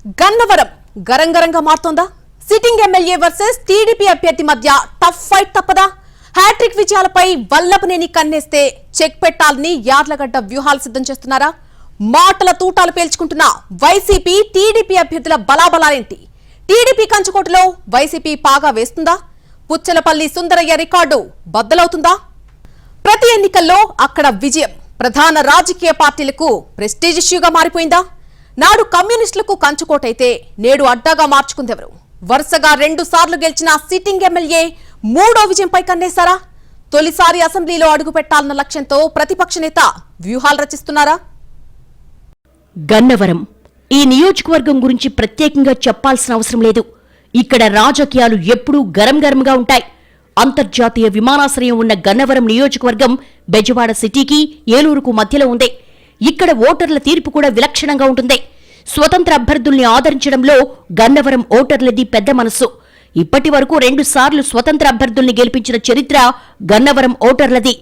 గన్నవరం గరంగరంగా మారుతోందా? Sitting MLA versus TDP అభ్యర్థి మధ్య టఫ్ ఫైట్ తప్పదా? హ్యాట్రిక్ విజయాలపై వల్లభనేని కన్నేస్తే చెక్ పెట్టాలని యార్లగడ్డ వ్యూహాలు సిద్ధం చేస్తున్నారా? మాటల తూటాలు పేల్చుకుంటున్న వైసీపీ టీడీపీ అభ్యర్థుల బలాబలాలేంటి? టీడీపీ కంచుకోటలో వైసీపీ పాగా వేస్తుందా? పుచ్చలపల్లి సుందరయ్య రికార్డు బద్దలవుతుందా? ప్రతి ఎన్నికల్లో అక్కడ విజయం ప్రధాన రాజకీయ పార్టీలకు ప్రెస్టీజ్ ఇష్యూగా మారిపోయిందా? నాడు కమ్యూనిస్టులకు కంచుకోటైతే నేడు అడ్డాగా మార్చుకుందెవరు? వరుసగా 2 సార్లు గెలిచిన సిట్టింగ్ ఎమ్మెల్యే మూడో విజయంపై కన్నేశారా? తొలిసారి అసెంబ్లీలో అడుగు పెట్టాలన్న లక్ష్యంతో ప్రతిపక్ష నేత వ్యూహాలు రచిస్తున్నారా? గన్నవరం ఈ నియోజకవర్గం గురించి ప్రత్యేకంగా చెప్పాల్సిన అవసరం లేదు. ఇక్కడ రాజకీయాలు ఎప్పుడూ గరంగా ఉంటాయి. అంతర్జాతీయ విమానాశ్రయం ఉన్న గన్నవరం నియోజకవర్గం బెజవాడ సిటీకి, ఏలూరుకు మధ్యలో ఉంది. ఇక్కడ ఓటర్ల తీర్పు కూడా విలక్షణంగా ఉంటుంది. స్వతంత్ర అభ్యర్థుల్ని ఆదరించడంలో గన్నవరం ఓటర్లది పెద్ద మనస్సు. ఇప్పటి వరకు 2 సార్లు స్వతంత్ర అభ్యర్థుల్ని గెలిపించిన చరిత్ర గన్నవరం ఓటర్లది.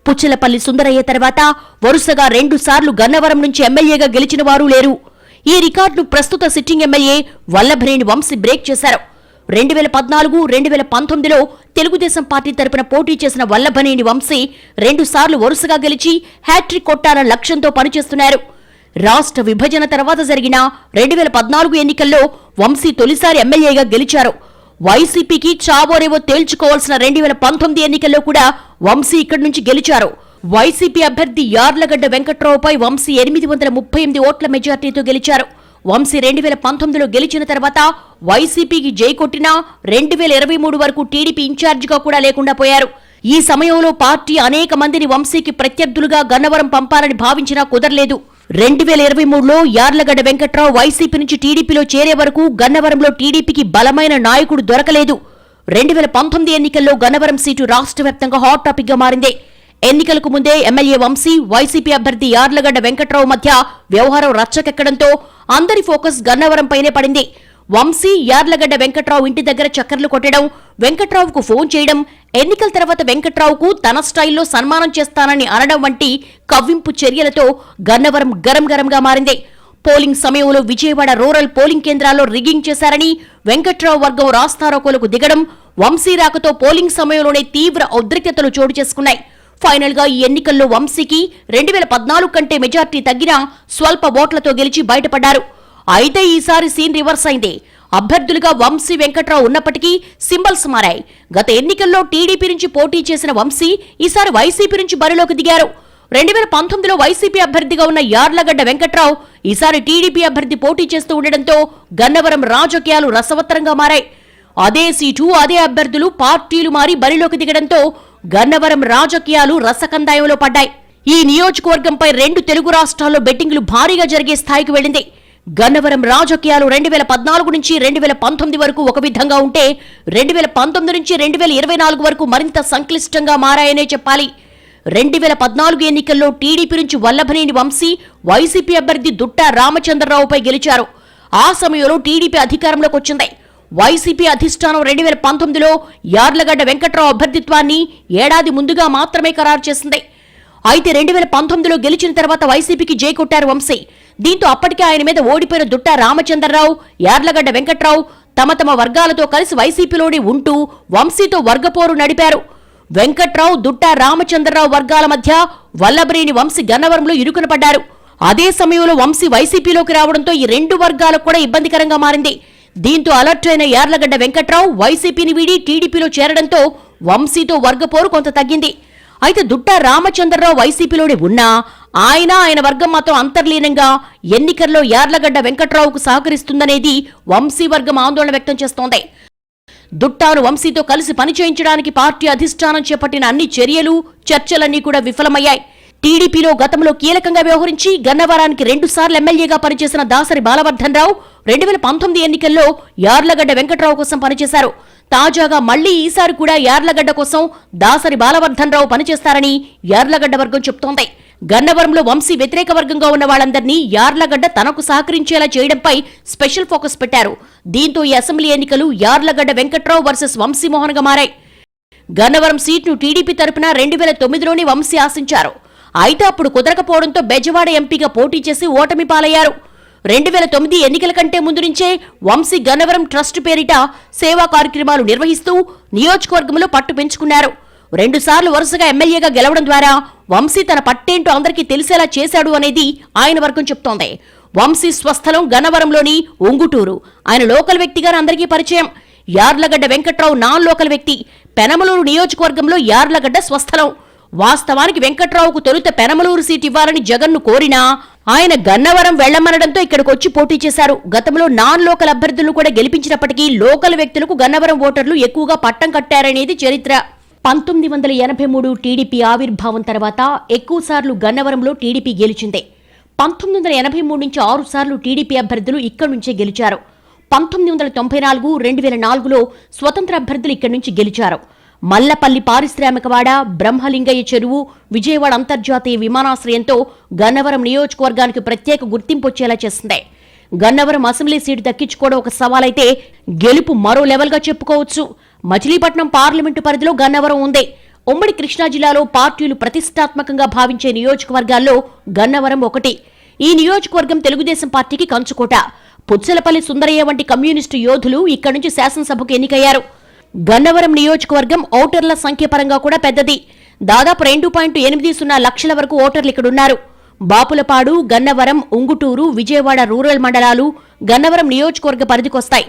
పుచ్చలపల్లి సుందరయ్య తర్వాత వరుసగా 2 సార్లు గన్నవరం నుంచి ఎమ్మెల్యేగా గెలిచిన వారూ లేరు. ఈ రికార్డును ప్రస్తుత sitting MLA Vallabhaneni Vamsi break చేశారు. 2014, 2019లో తెలుగుదేశం పార్టీ తరపున పోటీ చేసిన వల్లభనేని వంశీ 2 సార్లు వరుసగా గెలిచి హ్యాట్రిక్ కొట్టాలన్న లక్ష్యంతో పనిచేస్తున్నారు. రాష్ట్ర విభజన తర్వాత జరిగిన 2014 ఎన్నికల్లో వంశీ తొలిసారి ఎమ్మెల్యేగా గెలిచారు. వైసీపీకి చావోరేవో తేల్చుకోవాల్సిన 2019 ఎన్నికల్లో కూడా వంశీ ఇక్కడి నుంచి గెలిచారు. వైసీపీ అభ్యర్థి యార్లగడ్డ వెంకట్రావుపై వంశీ 838 ఓట్ల మెజార్టీతో గెలిచారు. వంశీ 2019లో గెలిచిన తర్వాత వైసీపీకి జై కొట్టినా 2023 వరకు టీడీపీ ఇన్ఛార్జిగా కూడా లేకుండా పోయారు. ఈ సమయంలో పార్టీ అనేక మందిని వంశీకి ప్రత్యర్థులుగా గన్నవరం పంపాలని భావించినా కుదరలేదు. 2023లో యార్లగడ్డ వెంకట్రావు వైసీపీ నుంచి టీడీపీలో చేరే వరకు గన్నవరంలో టీడీపీకి బలమైన నాయకుడు దొరకలేదు. 2019 ఎన్నికల్లో గన్నవరం సీటు రాష్ట్ర వ్యాప్తంగా హాట్ టాపిక్ గా మారింది. ఎన్నికలకు ముందే ఎమ్మెల్యే వంశీ, వైసీపీ అభ్యర్థి యార్లగడ్డ వెంకట్రావు మధ్య వ్యవహారం రచ్చకెక్కడంతో అందరి ఫోకస్ గన్నవరంపైనే పడింది. వంశీ యార్లగడ్డ వెంకట్రావు ఇంటి దగ్గర చక్కర్లు కొట్టడం, వెంకట్రావుకు ఫోన్ చేయడం, ఎన్నికల తర్వాత వెంకట్రావుకు తన స్టైల్లో సన్మానం చేస్తానని అనడం వంటి కవ్వింపు చర్యలతో గన్నవరం గరంగా మారింది. పోలింగ్ సమయంలో విజయవాడ రూరల్ పోలింగ్ కేంద్రాల్లో రిగ్గింగ్ చేశారని వెంకట్రావు వర్గం రాస్తారోకోలకు దిగడం, వంశీ రాకతో పోలింగ్ సమయంలోనే తీవ్ర ఉద్రిక్తతలు చోటు చేసుకున్నాయి. ఫైనల్ గా ఈ ఎన్నికల్లో వంశీకి 2014 కంటే మెజార్టీ తగ్గినా స్వల్ప ఓట్లతో గెలిచి బయటపడ్డారు. అయితే ఈసారి సీన్ రివర్స్ అయింది. అభ్యర్థులుగా వంశీ, వెంకట్రావు ఉన్నప్పటికీ సింబల్స్ మారాయి. గత ఎన్నికల్లో టీడీపీ నుంచి పోటీ చేసిన వంశీ ఈసారి వైసీపీ నుంచి బరిలోకి దిగారు. 2019లో వైసీపీ అభ్యర్థిగా ఉన్న యార్లగడ్డ వెంకట్రావు ఈసారి టీడీపీ అభ్యర్థి పోటీ చేస్తూ ఉండడంతో గన్నవరం రాజకీయాలు రసవత్తరంగా మారాయి. అదే సీటు, అదే అభ్యర్థులు, పార్టీలు మారి బరిలోకి దిగడంతో గన్నవరం రాజకీయాలు రసకందాయంలో పడ్డాయి. ఈ నియోజకవర్గంపై 2 తెలుగు రాష్ట్రాల్లో బెట్టింగ్లు భారీగా జరిగే స్థాయికి వెళ్లింది. గన్నవరం రాజకీయాలు 2014 నుంచి 2019 వరకు ఒక విధంగా ఉంటే 2019 నుంచి 2024 వరకు మరింత సంక్లిష్టంగా మారాయనే చెప్పాలి. 2014 ఎన్నికల్లో టీడీపీ నుంచి వల్లభనేని వంశీ వైసీపీ అభ్యర్థి దుట్టా రామచంద్రరావుపై గెలిచారు. ఆ సమయంలో టీడీపీ అధికారంలోకి వచ్చింది. వైసీపీ అధిష్టానం 2019లో యార్లగడ్డ వెంకట్రావు అభ్యర్థిత్వాన్ని ఏడాది ముందుగా మాత్రమే ఖరారు చేసింది. అయితే 2019లో గెలిచిన తర్వాత వైసీపీకి జై కొట్టారు వంశీ. దీంతో అప్పటికే ఆయన మీద ఓడిపోయిన దుట్టా రామచంద్రరావు, యార్లగడ్డ వెంకట్రావు తమ వర్గాలతో కలిసి వైసీపీలోనే ఉంటూ వంశీతో వర్గపోరు నడిపారు. వెంకట్రావు, దుట్టా రామచంద్రరావు వర్గాల మధ్య వల్లభనేని వంశీ గన్నవరంలో ఇరుకున పడ్డారు. అదే సమయంలో వంశీ వైసీపీలోకి రావడంతో ఈ 2 వర్గాలకు కూడా ఇబ్బందికరంగా మారింది. దీంతో అలర్ట్ అయిన యార్లగడ్డ వెంకట్రావు వైసీపీని వీడి టీడీపీలో చేరడంతో వంశీతో వర్గపోరు కొంత తగ్గింది. అయితే దుట్టా రామచంద్రరావు వైసీపీలోనే ఉన్నా ఆయన వర్గం మాత్రం అంతర్లీనంగా ఎన్నికల్లో యార్లగడ్డ వెంకట్రావుకు సహకరిస్తుందనేది వంశీ వర్గం ఆందోళన వ్యక్తం చేస్తోంది. దుట్టాను వంశీతో కలిసి పనిచేయించడానికి పార్టీ అధిష్టానం చేపట్టిన అన్ని చర్యలు, చర్చలన్నీ కూడా విఫలమయ్యాయి. టీడీపీలో గతంలో కీలకంగా వ్యవహరించి గన్నవరానికి 2 సార్లు ఎమ్మెల్యేగా పనిచేసిన దాసరి బాలవర్ధన్ రావు 2019 ఎన్నికల్లో యార్లగడ్డ వెంకట్రావు కోసం పనిచేశారు. తాజాగా మళ్లీ ఈసారి కూడా యార్లగడ్డ కోసం దాసరి బాలవర్ధన్ రావు పనిచేస్తారని యార్లగడ్డ వర్గం చెబుతోంది. గన్నవరంలో వంశీ వ్యతిరేక వర్గంగా ఉన్న వాళ్ళందరినీ యార్లగడ్డ తనకు సహకరించేలా చేయడంపై స్పెషల్ ఫోకస్ పెట్టారు. దీంతో ఈ అసెంబ్లీ ఎన్నికలు యార్లగడ్డ వెంకట్రావు వర్సెస్ వంశీమోహన్ గా మారాయి. గన్నవరం సీట్ను టీడీపీ తరపున 2009లోనే వంశీ ఆశించారు. అయితే అప్పుడు కుదరకపోవడంతో బెజవాడ ఎంపీగా పోటీ చేసి ఓటమి పాలయ్యారు. 2009 ఎన్నికల కంటే ముందు నుంచే వంశీ గన్నవరం ట్రస్ట్ పేరిట సేవా కార్యక్రమాలు నిర్వహిస్తూ నియోజకవర్గంలో పట్టు పెంచుకున్నారు. 2 సార్లు వరుసగా ఎమ్మెల్యేగా గెలవడం ద్వారా వంశీ తన పట్టేంటో అందరికీ తెలిసేలా చేశాడు అనేది ఆయన వర్గం చెప్తోంది. వంశీ స్వస్థలం గన్నవరంలోని ఉంగుటూరు. ఆయన లోకల్ వ్యక్తిగా అందరికీ పరిచయం. యార్లగడ్డ వెంకట్రావు నాన్ లోకల్ వ్యక్తి. పెనమలూరు నియోజకవర్గంలో యార్లగడ్డ స్వస్థలం. వాస్తవానికి వెంకట్రావుకు తొలుత పెనమలూరు సీట్ ఇవ్వాలని జగన్ను కోరినా ఆయన గన్నవరం వెళ్లమనడంతో ఇక్కడికి వచ్చి పోటీ చేశారు. గతంలో నాన్ లోకల్ అభ్యర్థులను కూడా గెలిపించినప్పటికీ లోకల్ వ్యక్తులకు గన్నవరం ఓటర్లు ఎక్కువగా పట్టం కట్టారనేది చరిత్ర. 1983 టీడీపీ ఆవిర్భావం తర్వాత ఎక్కువసార్లు గన్నవరంలో టీడీపీ గెలిచింది. 1983 నుంచి 6 సార్లు టీడీపీ అభ్యర్థులు ఇక్కడి నుంచే గెలిచారు. 1994, 2004లో స్వతంత్ర అభ్యర్థులు ఇక్కడి నుంచి గెలిచారు. మల్లపల్లి పారిశ్రామికవాడ, బ్రహ్మలింగయ్య చెరువు, విజయవాడ అంతర్జాతీయ విమానాశ్రయంతో గన్నవరం నియోజకవర్గానికి ప్రత్యేక గుర్తింపు వచ్చేలా చేసింది. గన్నవరం అసెంబ్లీ సీటు దక్కించుకోవడం ఒక సవాలైతే గెలుపు మరో లెవెల్గా చెప్పుకోవచ్చు. మచిలీపట్నం పార్లమెంటు పరిధిలో గన్నవరం ఉంది. ఉమ్మడి కృష్ణా జిల్లాలో పార్టీలు ప్రతిష్టాత్మకంగా భావించే నియోజకవర్గాల్లో గన్నవరం ఒకటి. ఈ నియోజకవర్గం తెలుగుదేశం పార్టీకి కంచుకోట. పుచ్చలపల్లి సుందరయ్య వంటి కమ్యూనిస్టు యోధులు ఇక్కడి నుంచి శాసనసభకు ఎన్నికయ్యారు. గన్నవరం నియోజకవర్గం ఓటర్ల సంఖ్య పరంగా కూడా పెద్దది. దాదాపు 2.80 లక్షల వరకు ఓటర్లు ఇక్కడున్నారు. బాపులపాడు, గన్నవరం, ఉంగుటూరు, విజయవాడ రూరల్ మండలాలు గన్నవరం నియోజకవర్గ పరిధికొస్తాయి.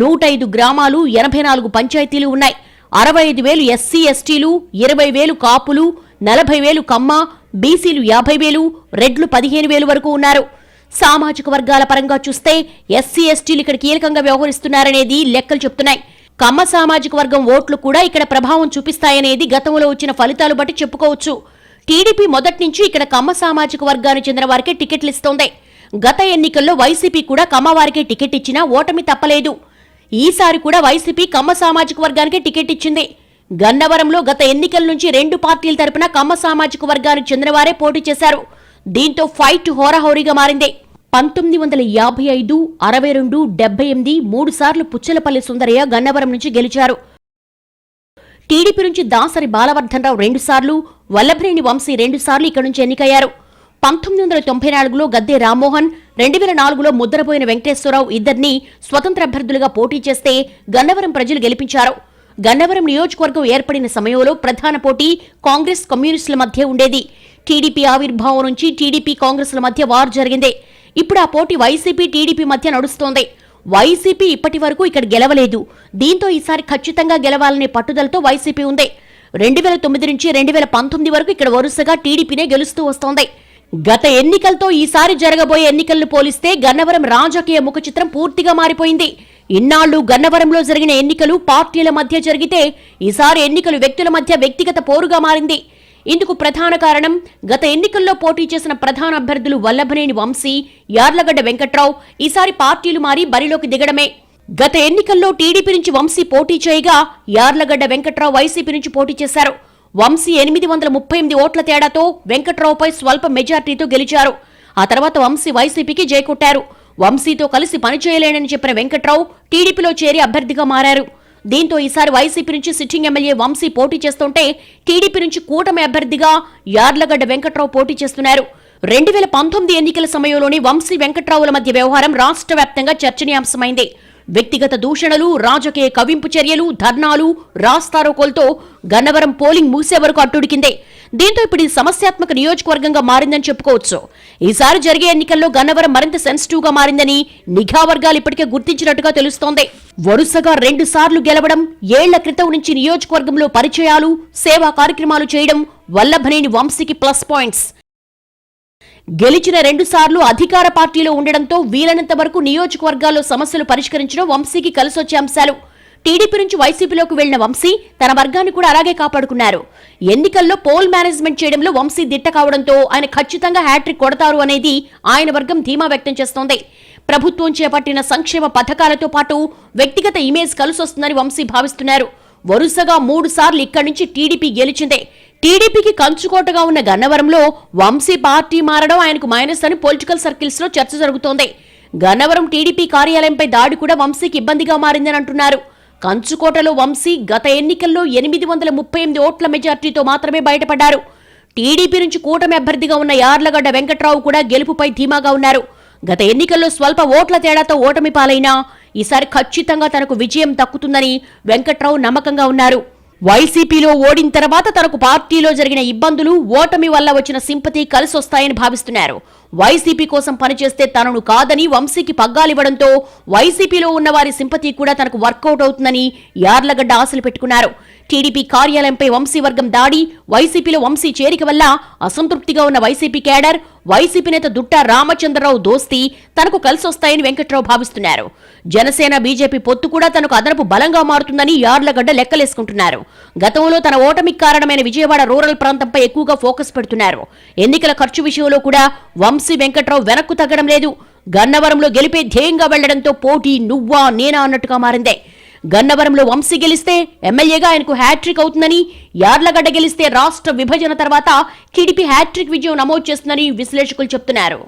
105 గ్రామాలు, 84 పంచాయతీలు ఉన్నాయి. 65,000 ఎస్సీ ఎస్టీలు, 20,000 కాపులు, 40,000 కమ్మ, బీసీలు 50,000, రెడ్లు 15,000 వరకు ఉన్నారు. సామాజిక వర్గాల పరంగా చూస్తే ఎస్సీ ఎస్టీలు ఇక్కడ కీలకంగా వ్యవహరిస్తున్నారనేది లెక్కలు చెప్తున్నాయి. కమ్మ సామాజిక వర్గం ఓట్లు కూడా ఇక్కడ ప్రభావం చూపిస్తాయనేది గతంలో వచ్చిన ఫలితాలు బట్టి చెప్పుకోవచ్చు. టీడీపీ మొదటి నుంచి ఇక్కడ కమ్మ సామాజిక వర్గానికి చెందిన వారికే టికెట్లు ఇస్తోంది. గత ఎన్నికల్లో వైసీపీ కూడా కమ్మవారికే టికెట్ ఇచ్చినా ఓటమి తప్పలేదు. ఈసారి కూడా వైసీపీ కమ్మ సామాజిక వర్గానికే టికెట్ ఇచ్చింది. గన్నవరంలో గత ఎన్నికల నుంచి 2 పార్టీల తరపున కమ్మ సామాజిక వర్గానికి చెందిన వారే పోటీ చేశారు. దీంతో ఫైట్ హోరాహోరీగా మారింది. 1955, 62, 78 3 సార్లు పుచ్చలపల్లి సుందరయ్య గన్నవరం నుంచి గెలిచారు. టీడీపీ నుంచి దాసరి బాలవర్ధనరావు 2 సార్లు, వల్లభనేని వంశీ 2 సార్లు ఇక్కడి నుంచి ఎన్నికయ్యారు. 1994లో గద్దె రామ్మోహన్, 2004లో ముద్రపోయిన వెంకటేశ్వరరావు ఇద్దరిని స్వతంత్ర అభ్యర్థులుగా పోటీ చేస్తే గన్నవరం ప్రజలు గెలిపించారు. గన్నవరం నియోజకవర్గం ఏర్పడిన సమయంలో ప్రధాన పోటీ కాంగ్రెస్ కమ్యూనిస్టుల మధ్య ఉండేది. టీడీపీ ఆవిర్భావం నుంచి టీడీపీ కాంగ్రెస్ల మధ్య వార్ జరిగింది. ఇప్పుడు ఆ పోటీ వైసీపీ టీడీపీ మధ్య నడుస్తోంది. వైసీపీ ఇప్పటి వరకు ఇక్కడ గెలవలేదు. దీంతో ఈసారి ఖచ్చితంగా గెలవాలనే పట్టుదలతో వైసీపీ ఉంది. 2009 నుంచి 2019 వరకు ఇక్కడ వరుసగా టీడీపీనే గెలుస్తూ వస్తోంది. గత ఎన్నికలతో ఈసారి జరగబోయే ఎన్నికలను పోలిస్తే గన్నవరం రాజకీయ ముఖ చిత్రం పూర్తిగా మారిపోయింది. ఇన్నాళ్లు గన్నవరంలో జరిగిన ఎన్నికలు పార్టీల మధ్య జరిగితే ఈసారి ఎన్నికలు వ్యక్తుల మధ్య వ్యక్తిగత పోరుగా మారింది. ఇందుకు ప్రధాన కారణం గత ఎన్నికల్లో పోటీ చేసిన ప్రధాన అభ్యర్థులు వల్లభనేని వంశీ, యార్లగడ్డ వెంకట్రావు ఈసారి పార్టీలు మారి బరిలోకి దిగడమే. గత ఎన్నికల్లో టీడీపీ నుంచి వంశీ పోటీ చేయగా యార్లగడ్డ వెంకట్రావు వైసీపీ నుంచి పోటీ చేశారు. వంశీ 838 ఓట్ల తేడాతో వెంకట్రావుపై స్వల్ప మెజార్టీతో గెలిచారు. ఆ తర్వాత వంశీ వైసీపీకి జైకొట్టారు. వంశీతో కలిసి పనిచేయలేనని చెప్పిన వెంకట్రావు టీడీపీలో చేరి అభ్యర్థిగా మారారు. దీంతో ఈసారి వైసీపీ నుంచి సిట్టింగ్ ఎమ్మెల్యే వంశీ పోటీ చేస్తుంటే టీడీపీ నుంచి కూటమి అభ్యర్థిగా యార్లగడ్డ వెంకట్రావు పోటీ చేస్తున్నారు. 2019 ఎన్నికల సమయంలోని వంశీ వెంకట్రావుల మధ్య వ్యవహారం రాష్ట్ర వ్యాప్తంగా చర్చనీయాంశమైంది. వ్యక్తిగత దూషణలు, రాజకీయ కవింపు చర్యలు, ధర్నాలు, రాస్తారోకోలతో గన్నవరం పోలింగ్ మూసే వరకు అట్టుడికిందే. దీంతో ఇప్పుడు ఇది సమస్యాత్మక నియోజకవర్గంగా మారిందని చెప్పుకోవచ్చు. ఈసారి జరిగే ఎన్నికల్లో గన్నవరం మరింత సెన్సిటివ్ గా మారిందని నిఘా వర్గాలు ఇప్పటికే గుర్తించినట్టుగా తెలుస్తోంది. వరుసగా 2 సార్లు గెలవడం, ఏళ్ల క్రితం నుంచి నియోజకవర్గంలో పరిచయాలు, సేవా కార్యక్రమాలు చేయడం వల్లభనేని వంశీకి ప్లస్ పాయింట్స్. గెలిచిన 2 సార్లు అధికార పార్టీలో ఉండడంతో వీలైనంత వరకు నియోజకవర్గాల్లో సమస్యలు పరిష్కరించడం వంశీకి కలిసొచ్చే అంశాలు. టీడీపీ నుంచి వైసీపీలోకి వెళ్లిన వంశీ తన వర్గాన్ని కూడా అలాగే కాపాడుకున్నారు. ఎన్నికల్లో పోల్ మేనేజ్మెంట్ చేయడంలో వంశీ దిట్ట కావడంతో ఆయన ఖచ్చితంగా హ్యాట్రిక్ కొడతారు అనేది ఆయన వర్గం ధీమా వ్యక్తం చేస్తోంది. ప్రభుత్వం చేపట్టిన సంక్షేమ పథకాలతో పాటు వ్యక్తిగత ఇమేజ్ కలిసొస్తుందని వంశీ భావిస్తున్నారు. వరుసగా 3 సార్లు ఇక్కడి నుంచి టీడీపీ గెలిచిందే. టీడీపీకి కంచుకోటగా ఉన్న గన్నవరంలో వంశీ పార్టీ మారడం ఆయనకు మైనస్ అని పొలిటికల్ సర్కిల్స్ లో చర్చ జరుగుతోంది. గన్నవరం టీడీపీ కార్యాలయంపై దాడి కూడా వంశీకి ఇబ్బందిగా మారిందని అంటున్నారు. కంచుకోటలో వంశీ గత ఎన్నికల్లో 838 ఓట్ల మెజార్టీతో మాత్రమే బయటపడ్డారు. టీడీపీ నుంచి కూటమి అభ్యర్థిగా ఉన్న యార్లగడ్డ వెంకట్రావు కూడా గెలుపుపై ధీమాగా ఉన్నారు. గత ఎన్నికల్లో స్వల్ప ఓట్ల తేడాతో ఓటమి పాలైనా ఈసారి ఖచ్చితంగా తనకు విజయం దక్కుతుందని వెంకట్రావు నమ్మకంగా ఉన్నారు. వైసీపీలో ఓడిన తర్వాత తనకు పార్టీలో జరిగిన ఇబ్బందులు, ఓటమి వల్ల వచ్చిన సింపతి కలిసొస్తాయని భావిస్తున్నారు. వైసీపీ కోసం పనిచేస్తే తనను కాదని వంశీకి పగ్గాలివ్వడంతో వైసీపీలో ఉన్న వారి సింపతి కూడా తనకు వర్కౌట్ అవుతుందని యార్లగడ్డ ఆశలు పెట్టుకున్నారు. టీడీపీ కార్యాలయంపై వంశీ వర్గం దాడి, వైసీపీలో వంశీ చేరిక వల్ల అసంతృప్తిగా ఉన్న వైసీపీ కేడర్, వైసీపీ నేత దుట్టా రామచంద్రరావు దోస్తీ తనకు కలిసొస్తాయని వెంకట్రావు భావిస్తున్నారు. జనసేన బీజేపీ పొత్తు కూడా తనకు అదనపు బలంగా మారుతుందని యార్లగడ్డ లెక్కలేసుకుంటున్నారు. గతంలో తన ఓటమికి కారణమైన విజయవాడ రూరల్ ప్రాంతంపై ఎక్కువగా ఫోకస్ పెడుతున్నారు. ఎన్నికల ఖర్చు విషయంలో కూడా వంశీ వెంకట్రావు వెనక్కు తగ్గడం లేదు. గన్నవరంలో గెలిపే ధ్యేయంగా వెళ్లడంతో పోటీ నువ్వా నేనా అన్నట్టుగా మారిందే. గన్నవరంలో వంశీ గెలిస్తే ఎమ్మెల్యేగా ఆయనకు హ్యాట్రిక్ అవుతుందని, యార్లగడ్డ గెలిస్తే రాష్ట్ర విభజన తర్వాత టీడీపీ హ్యాట్రిక్ విజయం నమోదు చేస్తుందని విశ్లేషకులు చెప్తున్నారు.